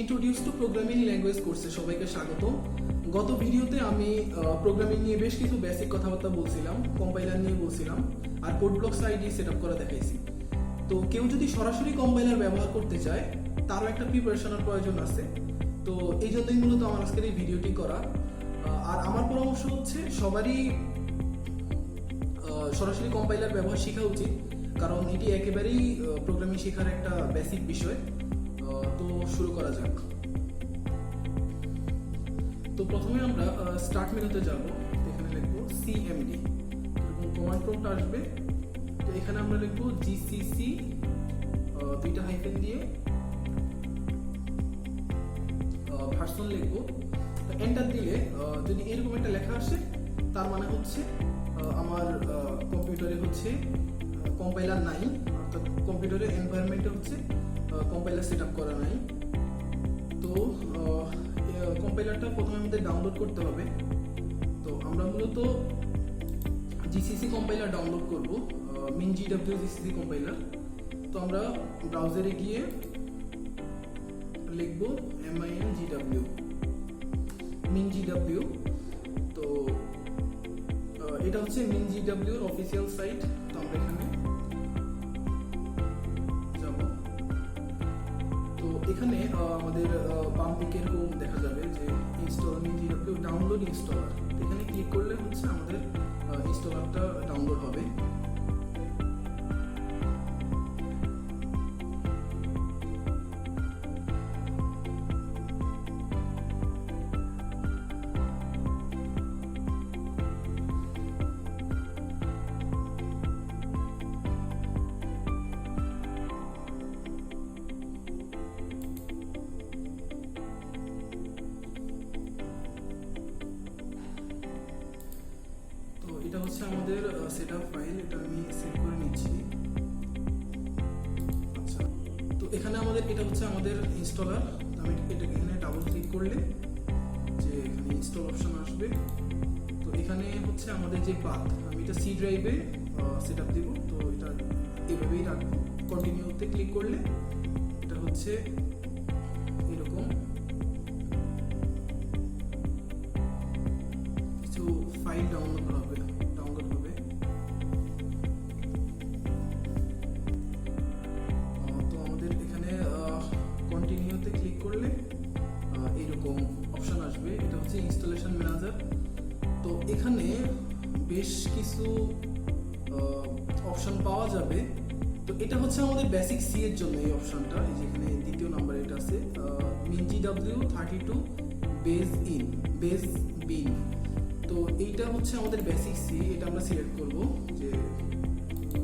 Introduce two programming language কোর্সে সবাইকে স্বাগত। গত ভিডিওতে আমি প্রোগ্রামিং নিয়ে বেশ কিছু বেসিক কথাবার্তা বলছিলাম, কম্পাইলার নিয়ে বলছিলাম, আর কোড ব্লকস আইডি সেটআপ করা দেখাইছি। তো কেউ যদি সরাসরি কম্পাইলার ব্যবহার করতে চায় তারও একটা প্রিপারেশনের প্রয়োজন আছে। তো এই জন্যই মূলত আমার আজকের এই ভিডিওটি করা। আর আমার পরামর্শ হচ্ছে সবারই সরাসরি কম্পাইলার ব্যবহার শেখা উচিত, কারণ এটি একেবারেই প্রোগ্রামিং শেখার একটা বেসিক বিষয়। তো শুরু করা যাক। তো প্রথমে আমরা স্টার্ট মেনুতে যাব। এখানে লিখবো সিএমডি, এবং কমান্ড প্রম্পট আসবে। তো এখানে আমরা লিখবো জিসিসি দুইটা হাইফেন দিয়ে ভার্সন লিখবো। এন্টার দিলে যদি এরকম একটা লেখা আসে তার মানে হচ্ছে আমার কম্পিউটারে হচ্ছে কম্পাইলার নাই, অর্থাৎ কম্পিউটারের এনভায়রনমেন্টে হচ্ছে কম্পাইলার সেট আপ করা নাই। তো কম্পাইলারটা প্রথমে আমাদের ডাউনলোড করতে হবে। তো আমরা মূলত জিসিসি কম্পাইলার ডাউনলোড করব, MinGW জিসিসি কম্পাইলার। তো আমরা ব্রাউজারে গিয়ে লিখব MinGW। তো এটা হচ্ছে MinGW এর অফিসিয়াল সাইট। তো আমরা এখানে যাব। তো এখানে আমাদের বাম দিকে এরকম দেখা যাবে যে ইনস্টল MinGW ডাউনলোড ইনস্টলার। এখানে ক্লিক করলে হচ্ছে আমাদের ইনস্টলারটা ডাউনলোড হবে। এটা হচ্ছে আমাদের সেটআপ ফাইল, এটা আমি সেভ করে নিচ্ছি। আচ্ছা, তো এখানে আমাদের এটা হচ্ছে আমাদের ইনস্টলার। আমি এটা এখানে ডাবল ক্লিক করলে যে এখানে ইনস্টল অপশন আসবে। তো এখানে হচ্ছে আমাদের যে পাথ, আমি এটা সি ড্রাইভে সেটআপ দিব। তো এটা এভাবেই রাখবো। কন্টিনিউতে ক্লিক করলে এটা হচ্ছে এরকম কিছু ফাইল ডাউনলোড হবে। তো আমাদের এখানে কন্টিনিউতে ক্লিক করলে এইরকম অপশন আসবে। এটা হচ্ছে ইনস্টলেশন ম্যানেজার। তো এখানে বেশ কিছু অপশন পাওয়া যাবে। তো এটা হচ্ছে আমাদের বেসিক সি এর জন্য এই অপশনটা। এই যে এখানে দ্বিতীয় নাম্বার এটা আছে MinGW 32 বেস বিন। তো এইটা হচ্ছে আমাদের বেসিক সি। এটা আমরা সিলেক্ট করব যে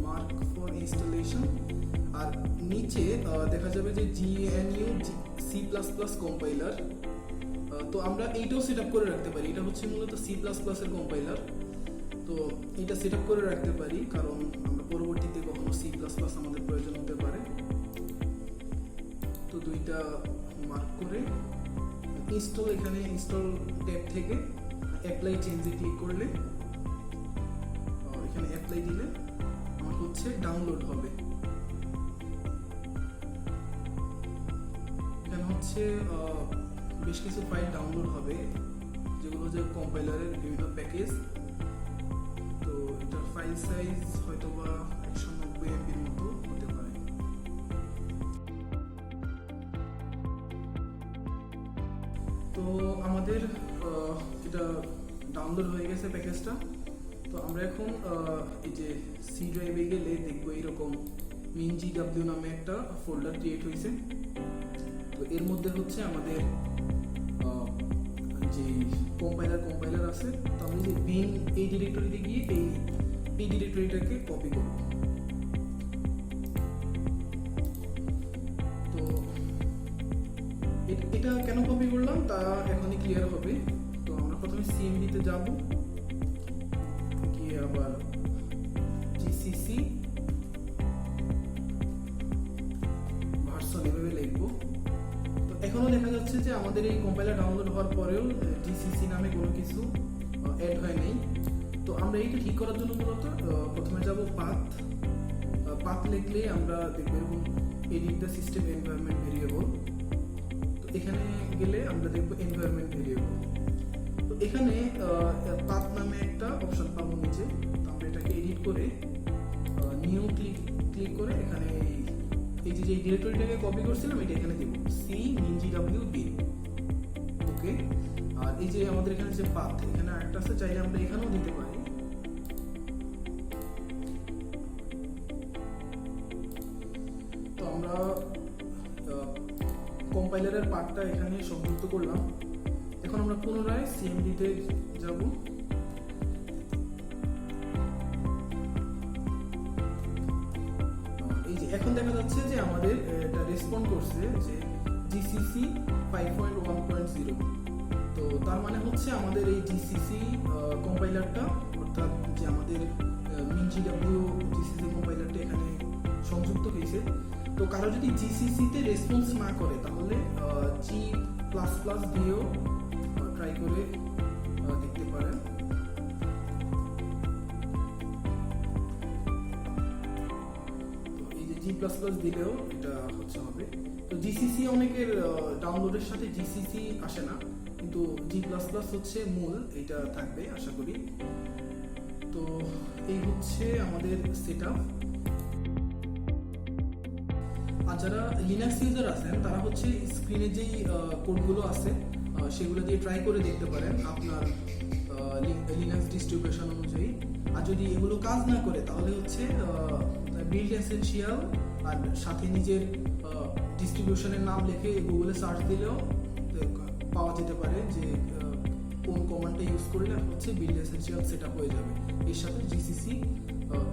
মার্ক ফর ইনস্টলেশন। আর নিচে দেখা যাবে যে GNU C++ কম্পাইলার। তো আমরা এইটাও সেট আপ করে রাখতে পারি। এটা হচ্ছে মূলত C++ এর কম্পাইলার। তো এটা সেট আপ করে রাখতে পারি, কারণ আমরা পরবর্তীতে কখনো C++ আমাদের প্রয়োজন হতে পারে। তো দুইটা মার্ক করে ইনস্টল, এখানে ইনস্টল ট্যাব থেকে অ্যাপ্লাই চেঞ্জে ক্লিক করলে এখানে অ্যাপ্লাই দিলে আমার হচ্ছে ডাউনলোড হবে। এখানে হচ্ছে বেশ কিছু ফাইল ডাউনলোড হবে, যেগুলো হচ্ছে কম্পাইলারের বিভিন্ন প্যাকেজ। তো এটার ফাইল সাইজ হয়তো বা 190 MB মতো হতে পারে। তো আমাদের এটা ডাউনলোড হয়ে গেছে প্যাকেজটা। তো আমরা এখন এই যে সি ড্রাইভে গেলে দেখবো এরকম MinGW নামে একটা ফোল্ডার ক্রিয়েট হয়েছে। তো এর মধ্যে হচ্ছে আমাদের যে কম্পাইলার আছে। তো আমি যে বিন এই ডিরেক্টরিতে গিয়ে এই ডিরেক্টরিটাকে কপি করব। তো এটা কেন কপি করলাম তা এখনই ক্লিয়ার হবে। তো আমরা প্রথমে সিএমডি-তে যাব, গিয়ে আবার জিসিসি ভার্সন এভাবে লিখবো। তো এখনো দেখা যাচ্ছে যে আমাদের এই কম্পাইলার ডাউনলোড হওয়ার পরেও জিসিসি নামে কোনো কিছু অ্যাড হয় নাই। তো আমরা এইটা ঠিক করার জন্য মূলত প্রথমে যাব পাথ লিখলে আমরা দেখব এরকম edit the system environment variable. তো এখানে গেলে আমরা দেখবো এনভায়রনমেন্ট ভেরিয়েবল। তো এখানে পাথ নামে একটা অপশন পাবো নিচে। তো আমরা এটাকে এডিট করে নিউ ক্লিক করে এখানে এই যে ডিরেক্টরিটাকে কপি করছিলাম এটা এখানে দিব, সি mingw bin। ওকে, আর এই যে আমাদের এখানে যে পাথ, এখানে আরেকটা আছে, চাইলে আমরা এখানেও দিতে পারি। তো আমরা কম্পাইলারের পার্টটা এখানে সংযুক্ত করলাম। এখন আমরা পুনরায় সিএমডি তে যাব। এই যে এখন দেখা যাচ্ছে যে আমাদের এটা রেসপন্ড করছে যে জিসিসি 5.1.0। তো তার মানে হচ্ছে আমাদের এই জিসিসি কম্পাইলারটা, অর্থাৎ যে আমাদের mingw জিসিসি কম্পাইলারটা এখানে সংযুক্ত হয়েছে। তো কারো যদি জিসিসি তে রেসপন্স না করে তাহলে জি প্লাস প্লাস দিয়েও ট্রাই করে দেখতে পারেন। তো এই যে জি প্লাস প্লাস দিলেও এটা হচ্ছে হবে। তো জিসিসি অনেকের ডাউনলোডের সাথে জিসিসি আসে না, কিন্তু জি প্লাস প্লাস হচ্ছে মূল, এটা থাকবে আশা করি। তো এই হচ্ছে আমাদের সেটআপ। আর যারা লিনাক্স ইউজার আছেন তারা হচ্ছে স্ক্রিনে যেই কোডগুলো আছে সেগুলো দিয়ে ট্রাই করে দেখতে পারেন আপনার লিনাক্স ডিস্ট্রিবিউশন অনুযায়ী। আর যদি এগুলো কাজ না করে তাহলে হচ্ছে বিল্ড এসেনশিয়াল আর সাথে নিজের ডিস্ট্রিবিউশনের নাম লিখে গুগলে সার্চ দিলেও পাওয়া যেতে পারে যে কোন কমান্ডটা ইউজ করলে হচ্ছে বিল্ড এসেনশিয়াল সেটআপ হয়ে যাবে, এর সাথে জিসিসি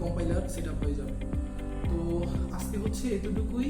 কম্পাইলার সেটআপ হয়ে যাবে। তো আজকে হচ্ছে এতটুকুই।